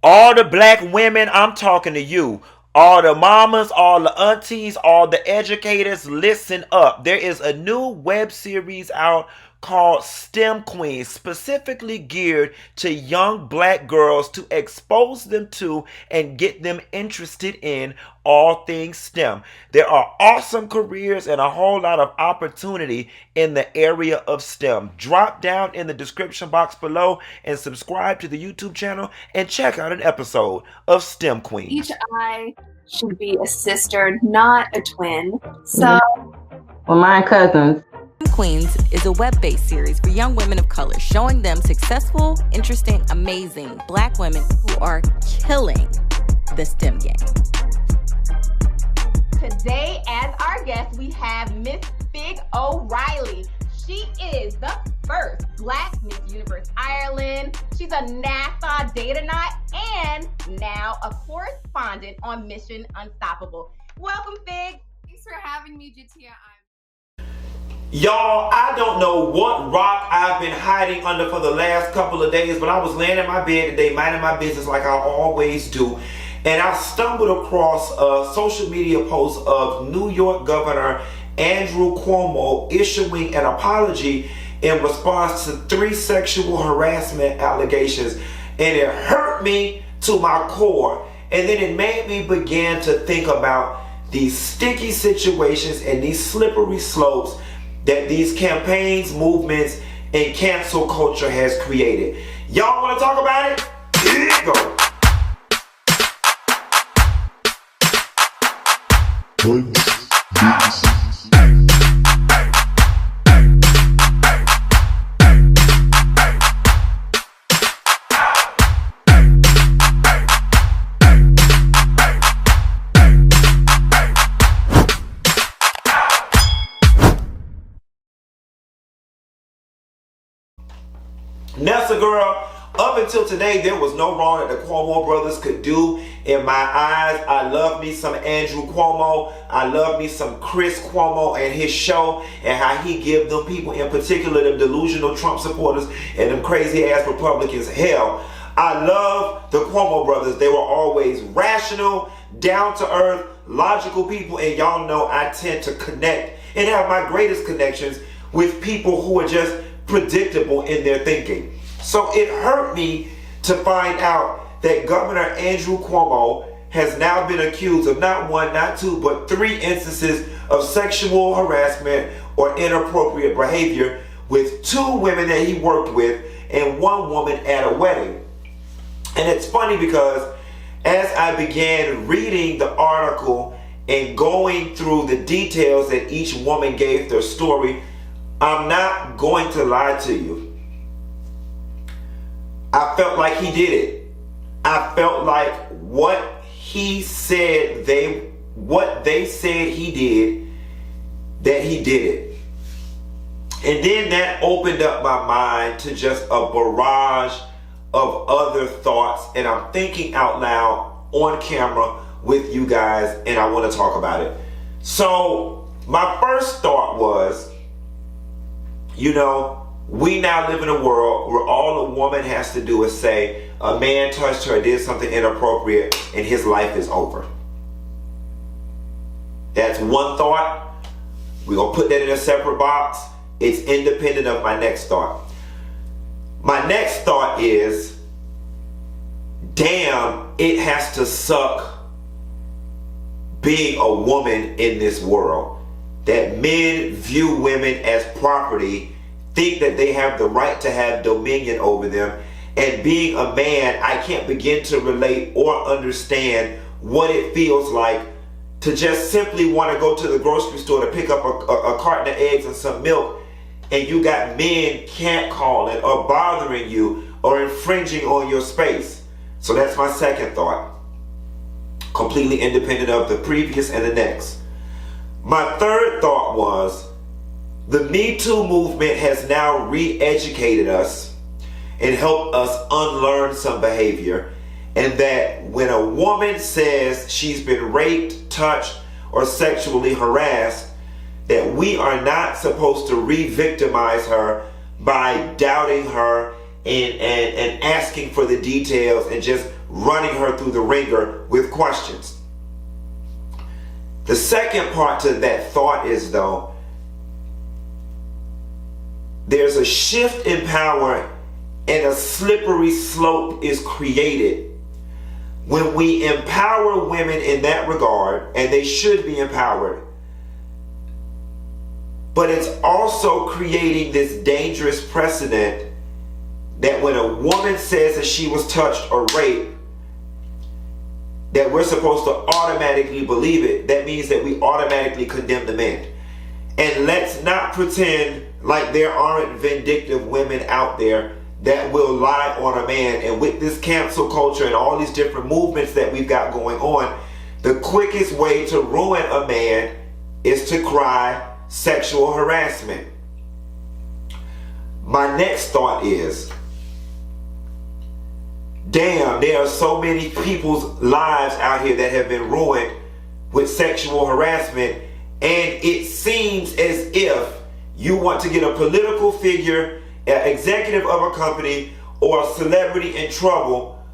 All the black women, I'm talking to you. All the mamas, all the aunties, all the educators, listen up. There is a new web series out called STEM Queens, specifically geared to young black girls to expose them to and get them interested in all things STEM. There are awesome careers and a whole lot of opportunity in the area of STEM. Drop down in the description box below and subscribe to the YouTube channel and check out an episode of STEM Queens. Each eye should be a sister, not a twin. So, well, my cousins. Queens is a web-based series for young women of color, showing them successful, interesting, amazing black women who are killing the STEM game. Today, as our guest, we have Miss Fig O'Reilly. She is the first Black Miss Universe Ireland. She's a NASA data-nut and now a correspondent on Mission Unstoppable. Welcome, Fig. thanks for having me, Jatia. Y'all, I don't know what rock I've been hiding under for the last couple of days, but I was laying in my bed today, minding my business like I always do, and I stumbled across a social media post of New York Governor Andrew Cuomo issuing an apology in response to 3 sexual harassment allegations, and it hurt me to my core. And then it made me begin to think about these sticky situations and these slippery slopes that these campaigns, movements, and cancel culture has created. Y'all want to talk about it? Here you go. Nessa girl, up until today, there was no wrong that the Cuomo brothers could do in my eyes. I love me some Andrew Cuomo. I love me some Chris Cuomo and his show and how he give them people, in particular them delusional Trump supporters and them crazy ass Republicans, hell. I love the Cuomo brothers. They were always rational, down to earth, logical people, and y'all know I tend to connect and have my greatest connections with people who are just predictable in their thinking. So it hurt me to find out that Governor Andrew Cuomo has now been accused of not 1, not 2, but 3 instances of sexual harassment or inappropriate behavior with 2 women that he worked with and 1 woman at a wedding. And it's funny because as I began reading the article and going through the details that each woman gave their story, I'm not going to lie to you. I felt like he did it. I felt like what they said he did, that he did it. And then that opened up my mind to just a barrage of other thoughts, and I'm thinking out loud on camera with you guys, and I want to talk about it. So my first thought was, you know, we now live in a world where all a woman has to do is say a man touched her, did something inappropriate, and his life is over. That's one thought. We're going to put that in a separate box. It's independent of my next thought. My next thought is, damn, it has to suck being a woman in this world. That men view women as property, think that they have the right to have dominion over them, and being a man, I can't begin to relate or understand what it feels like to just simply want to go to the grocery store to pick up a carton of eggs and some milk, and you got men catcalling or bothering you or infringing on your space. So that's my second thought, completely independent of the previous and the next. My third thought was, the Me Too movement has now re-educated us and helped us unlearn some behavior, and that when a woman says she's been raped, touched, or sexually harassed, that we are not supposed to re-victimize her by doubting her and asking for the details and just running her through the ringer with questions. The second part to that thought is, though, there's a shift in power and a slippery slope is created when we empower women in that regard, and they should be empowered. But it's also creating this dangerous precedent that when a woman says that she was touched or raped, that we're supposed to automatically believe it. That means that we automatically condemn the man. And let's not pretend like there aren't vindictive women out there that will lie on a man. And with this cancel culture and all these different movements that we've got going on, the quickest way to ruin a man is to cry sexual harassment. My next thought is, damn, there are so many people's lives out here that have been ruined with sexual harassment, and it seems as if you want to get a political figure, an executive of a company, or a celebrity in trouble.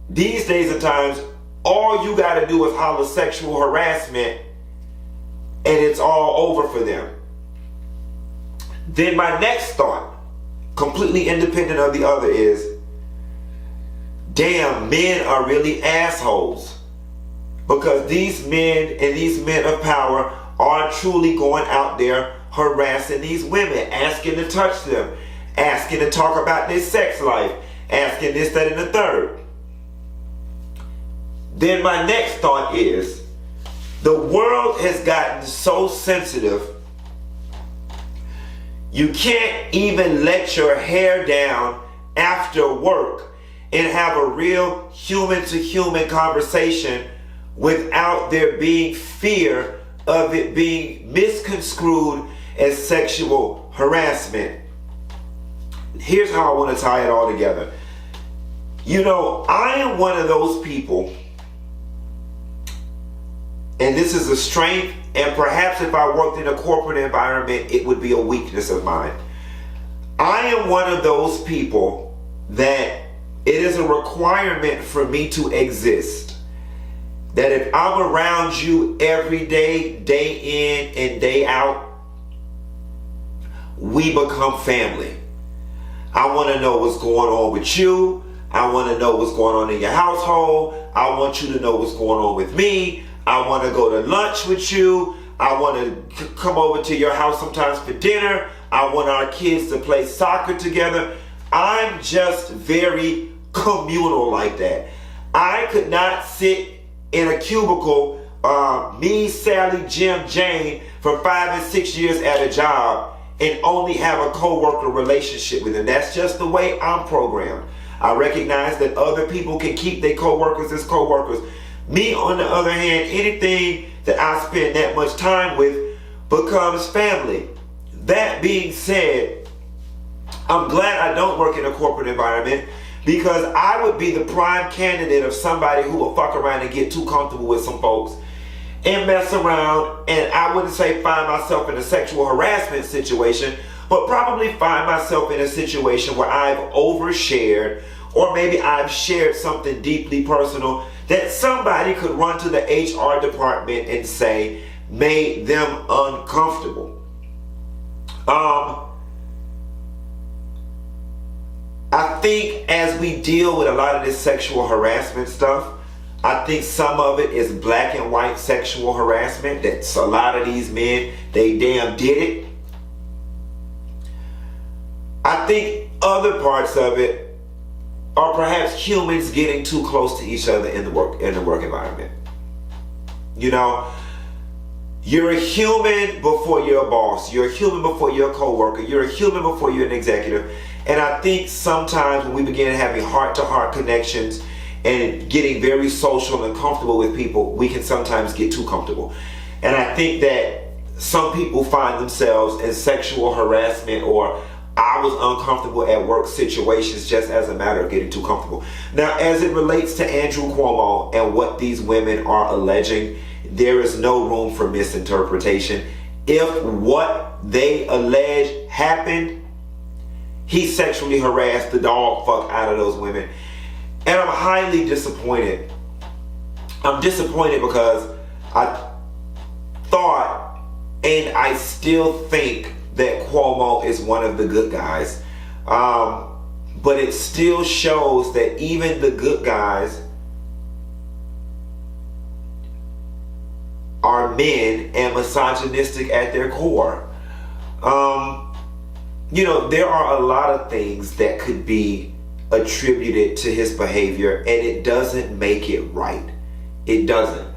These days and times, all you got to do is holler sexual harassment and it's all over for them. Then my next thought, completely independent of the other, is, damn, men are really assholes, because these men and these men of power are truly going out there harassing these women, asking to touch them, asking to talk about their sex life, asking this, that, and the third. Then my next thought is, the world has gotten so sensitive, you can't even let your hair down after work and have a real human-to-human conversation without there being fear of it being misconstrued as sexual harassment. Here's how I want to tie it all together. You know, I am one of those people, and this is a strength, and perhaps if I worked in a corporate environment, it would be a weakness of mine. I am one of those people that it is a requirement for me to exist. That if I'm around you every day, day in and day out, we become family. I want to know what's going on with you. I want to know what's going on in your household. I want you to know what's going on with me. I want to go to lunch with you. I want to come over to your house sometimes for dinner. I want our kids to play soccer together. I'm just very communal like that. I could not sit in a cubicle, me, Sally, Jim, Jane, for 5 and 6 years at a job and only have a co-worker relationship with them. That's just the way I'm programmed. I recognize that other people can keep their co-workers as co-workers. Me, on the other hand, anything that I spend that much time with becomes family. That being said, I'm glad I don't work in a corporate environment, because I would be the prime candidate of somebody who will fuck around and get too comfortable with some folks and mess around, and I wouldn't say find myself in a sexual harassment situation, but probably find myself in a situation where I've overshared, or maybe I've shared something deeply personal that somebody could run to the HR department and say made them uncomfortable. I think as we deal with a lot of this sexual harassment stuff, I think some of it is black and white sexual harassment. That's a lot of these men, they damn did it. I think other parts of it are perhaps humans getting too close to each other in the work environment. You know, you're a human before you're a boss. You're a human before you're a co-worker. You're a human before you're an executive. And I think sometimes when we begin having heart-to-heart connections and getting very social and comfortable with people, we can sometimes get too comfortable. And I think that some people find themselves in sexual harassment or I was uncomfortable at work situations just as a matter of getting too comfortable. Now, as it relates to Andrew Cuomo and what these women are alleging, there is no room for misinterpretation. If what they allege happened, he sexually harassed the dog fuck out of those women. And I'm highly disappointed. I'm disappointed because I thought, and I still think, that Cuomo is one of the good guys. But it still shows that even the good guys are men and misogynistic at their core. You know, there are a lot of things that could be attributed to his behavior, and it doesn't make it right. It doesn't.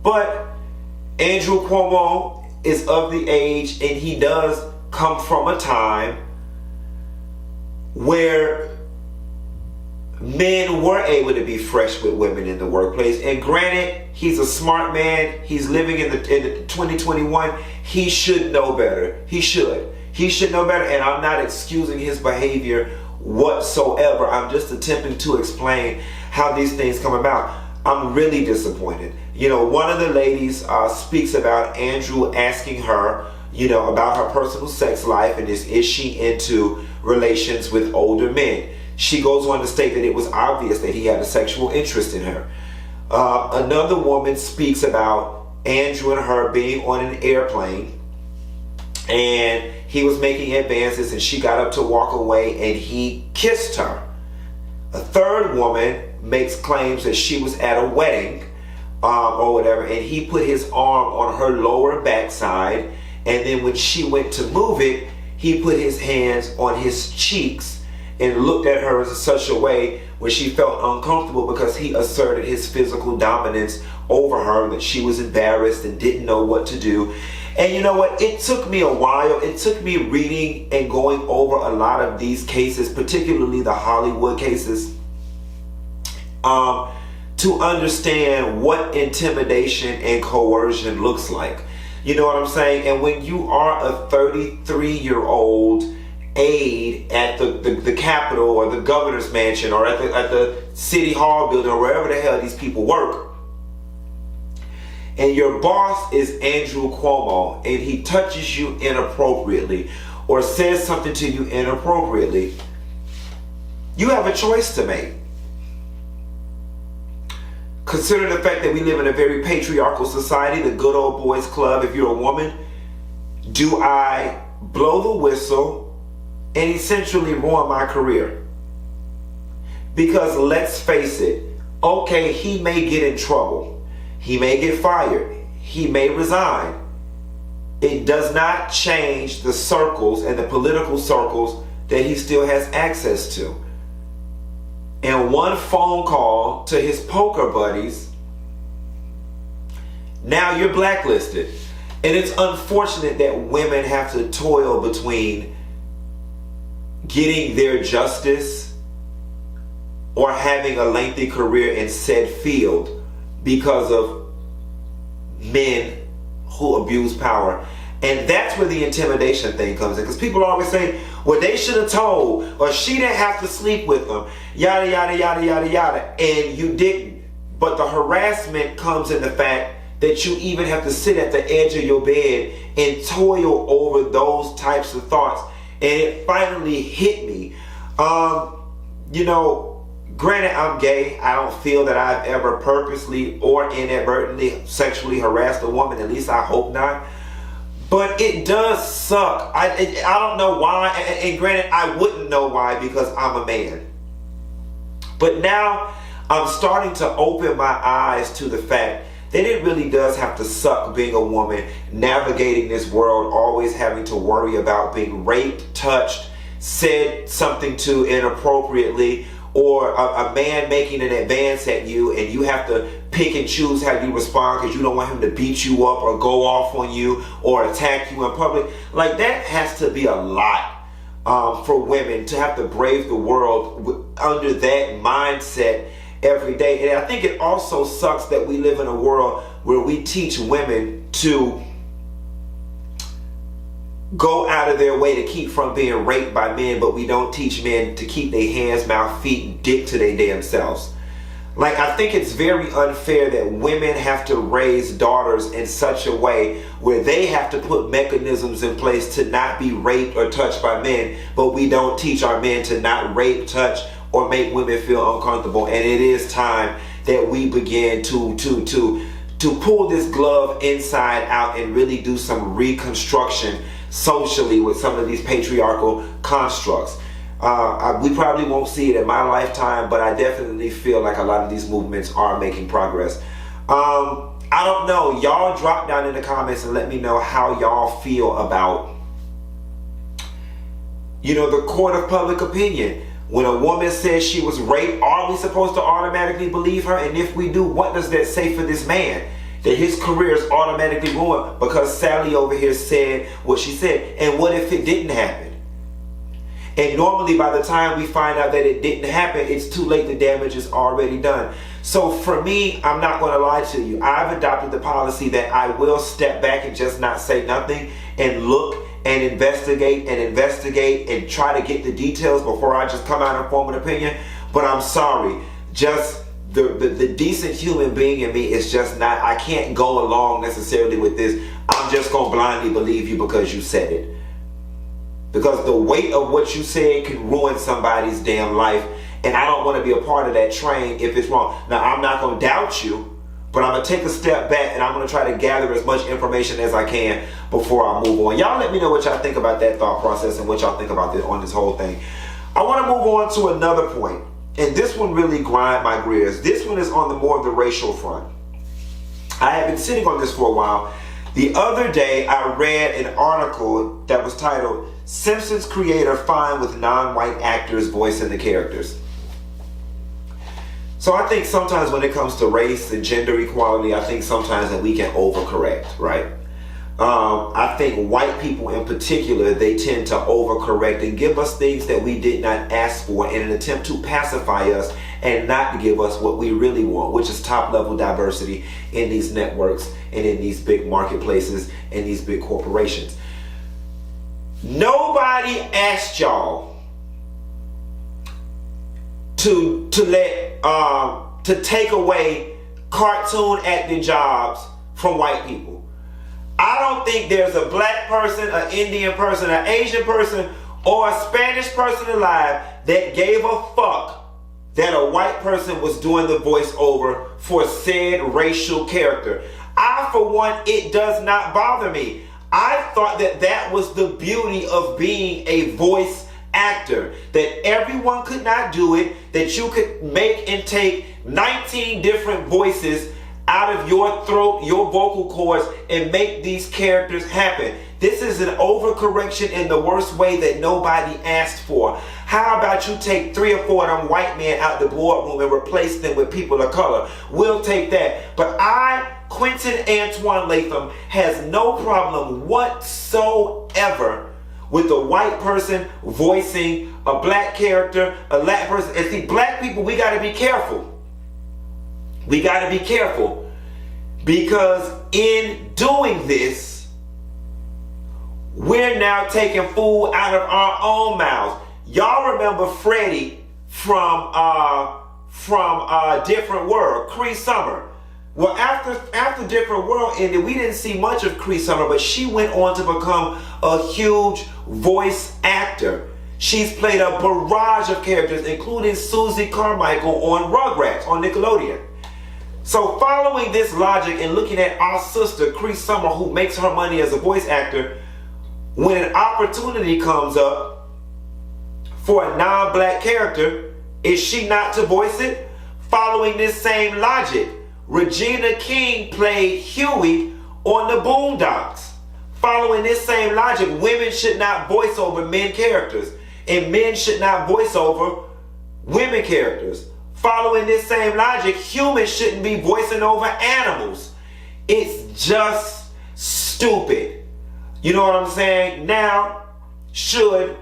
But Andrew Cuomo is of the age, and he does come from a time where men were able to be fresh with women in the workplace. And granted, he's a smart man. He's living in the 2021. He should know better. He should know better. And I'm not excusing his behavior whatsoever. I'm just attempting to explain how these things come about. I'm really disappointed. You know, one of the ladies speaks about Andrew asking her, you know, about her personal sex life, and is she into relations with older men. She goes on to state that it was obvious that he had a sexual interest in her. Another woman speaks about Andrew and her being on an airplane, and he was making advances, and she got up to walk away, and he kissed her. A third woman makes claims that she was at a wedding or whatever, and he put his arm on her lower backside, and then when she went to move it, he put his hands on his cheeks and looked at her in such a way where she felt uncomfortable because he asserted his physical dominance over her, that she was embarrassed and didn't know what to do. And you know what? It took me a while. It took me reading and going over a lot of these cases, particularly the Hollywood cases, to understand what intimidation and coercion looks like. You know what I'm saying? And when you are a 33-year-old aide at the Capitol or the governor's mansion or at the city hall building or wherever the hell these people work, and your boss is Andrew Cuomo, and he touches you inappropriately or says something to you inappropriately, you have a choice to make. Consider the fact that we live in a very patriarchal society, the good old boys club. If you're a woman, do I blow the whistle and essentially ruin my career? Because let's face it, okay, he may get in trouble. He may get fired. He may resign. It does not change the circles and the political circles that he still has access to. And one phone call to his poker buddies, now you're blacklisted. And it's unfortunate that women have to toil between getting their justice or having a lengthy career in said field because of men who abuse power. And that's where the intimidation thing comes in. Because people always say, well, they should have told, or she didn't have to sleep with them, yada, yada, yada, yada, yada. And you didn't. But the harassment comes in the fact that you even have to sit at the edge of your bed and toil over those types of thoughts. And it finally hit me. You know, granted, I'm gay. I don't feel that I've ever purposely or inadvertently sexually harassed a woman. At least I hope not. But it does suck. I don't know why. And granted, I wouldn't know why because I'm a man. But now I'm starting to open my eyes to the fact that it really does have to suck being a woman, navigating this world, always having to worry about being raped, touched, said something to inappropriately, or a man making an advance at you and you have to pick and choose how you respond because you don't want him to beat you up or go off on you or attack you in public. Like, that has to be a lot for women to have to brave the world under that mindset every day. And I think it also sucks that we live in a world where we teach women to go out of their way to keep from being raped by men, but we don't teach men to keep their hands, mouth, feet, and dick to their damn selves. Like, I think it's very unfair that women have to raise daughters in such a way where they have to put mechanisms in place to not be raped or touched by men, but we don't teach our men to not rape, touch, or make women feel uncomfortable. And it is time that we begin to pull this glove inside out and really do some reconstruction socially with some of these patriarchal constructs. We probably won't see it in my lifetime, but I definitely feel like a lot of these movements are making progress. I don't know. Y'all drop down in the comments and let me know how y'all feel about, the court of public opinion. When a woman says she was raped, are we supposed to automatically believe her? And if we do, what does that say for this man? That his career is automatically ruined because Sally over here said what she said. And what if it didn't happen? And normally by the time we find out that it didn't happen, it's too late. The damage is already done. So for me, I'm not going to lie to you. I've adopted the policy that I will step back and just not say nothing and look and investigate and try to get the details before I just come out and form an opinion. But I'm sorry, just the decent human being in me is just not, I can't go along necessarily with this. I'm just going to blindly believe you because you said it. Because the weight of what you said can ruin somebody's damn life. And I don't want to be a part of that train if it's wrong. Now, I'm not going to doubt you, but I'm going to take a step back and I'm going to try to gather as much information as I can before I move on. Y'all let me know what y'all think about that thought process and what y'all think about on this whole thing. I want to move on to another point. And this one really grind my gears. This one is on the more of the racial front. I have been sitting on this for a while. The other day, I read an article that was titled, Simpsons creator fined with non-white actors voicing the characters. So I think sometimes when it comes to race and gender equality, I think sometimes that we can overcorrect, right? I think white people in particular, they tend to overcorrect and give us things that we did not ask for in an attempt to pacify us and not to give us what we really want, which is top-level diversity in these networks and in these big marketplaces and these big corporations. Nobody asked y'all to take away cartoon acting jobs from white people. I don't think there's a black person, an Indian person, an Asian person, or a Spanish person alive that gave a fuck that a white person was doing the voiceover for said racial character. For one, it does not bother me. I thought that was the beauty of being a voice actor, that everyone could not do it, that you could make and take 19 different voices out of your throat, your vocal cords, and make these characters happen. This is an overcorrection in the worst way that nobody asked for. How about you take 3 or 4 of them white men out the boardroom and replace them with people of color? We'll take that. But Quentin Antoine Latham, has no problem whatsoever with a white person voicing a black character, a Latin person. And see, black people, we got to be careful. We got to be careful because in doing this, we're now taking food out of our own mouths. Y'all remember Freddie from Different World, Cree Summer. Well, after Different World ended, we didn't see much of Cree Summer, but she went on to become a huge voice actor. She's played a barrage of characters, including Susie Carmichael on Rugrats on Nickelodeon. So following this logic and looking at our sister, Cree Summer, who makes her money as a voice actor, when an opportunity comes up for a non-black character, is she not to voice it? Following this same logic, Regina King played Huey on the Boondocks. Following this same logic, women should not voice over men characters, and men should not voice over women characters. Following this same logic, humans shouldn't be voicing over animals. It's just stupid. You know what I'm saying? Now, should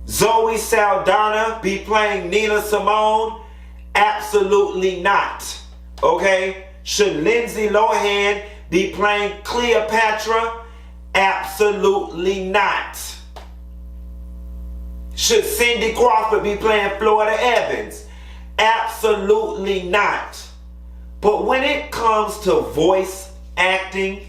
Zoe Saldana be playing Nina Simone? Absolutely not. Okay? Should Lindsay Lohan be playing Cleopatra? Absolutely not. Should Cindy Crawford be playing Florida Evans? Absolutely not. But when it comes to voice acting,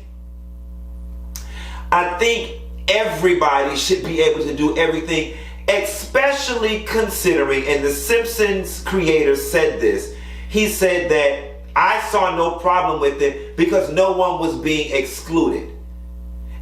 I think everybody should be able to do everything, especially considering, and the Simpsons creator said this, he said that I saw no problem with it because no one was being excluded.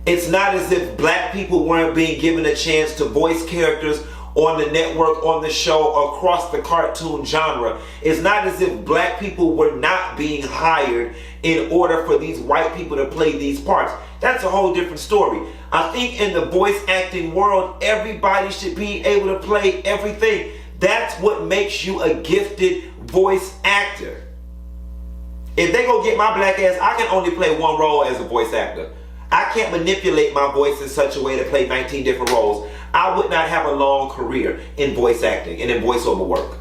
It's not as if black people weren't being given a chance to voice characters on the network, on the show, across the cartoon genre. It's not as if black people were not being hired in order for these white people to play these parts. That's a whole different story. I think in the voice acting world, everybody should be able to play everything. That's what makes you a gifted voice actor. If they go get my black ass, I can only play one role as a voice actor. I can't manipulate my voice in such a way to play 19 different roles. I would not have a long career in voice acting and in voiceover work.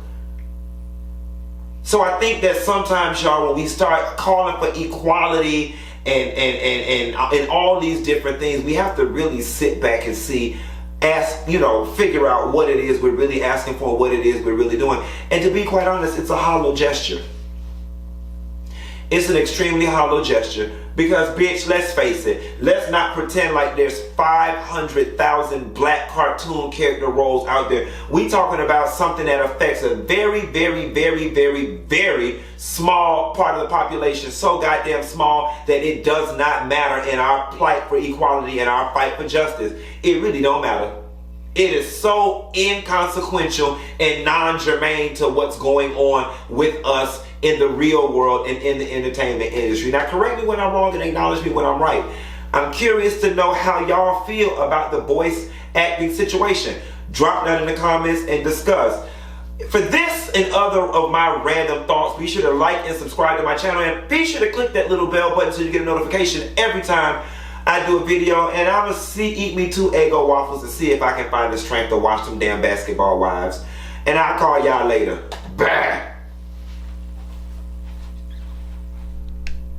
So I think that sometimes, y'all, when we start calling for equality and all these different things, we have to really sit back and figure out what it is we're really asking for, what it is we're really doing. And to be quite honest, it's a hollow gesture. It's an extremely hollow gesture because, bitch, let's face it. Let's not pretend like there's 500,000 black cartoon character roles out there. We talking about something that affects a very, very, very, very, very small part of the population. So goddamn small that it does not matter in our plight for equality and our fight for justice. It really don't matter. It is so inconsequential and non-germane to what's going on with us in the real world and in the entertainment industry. Now, correct me when I'm wrong and acknowledge me when I'm right. I'm curious to know how y'all feel about the voice acting situation. Drop down in the comments and discuss. For this and other of my random thoughts, be sure to like and subscribe to my channel, and be sure to click that little bell button so you get a notification every time I do a video. And I'm gonna eat me 2 Eggo waffles to see if I can find the strength to watch them damn Basketball Wives. And I'll call y'all later. Bye.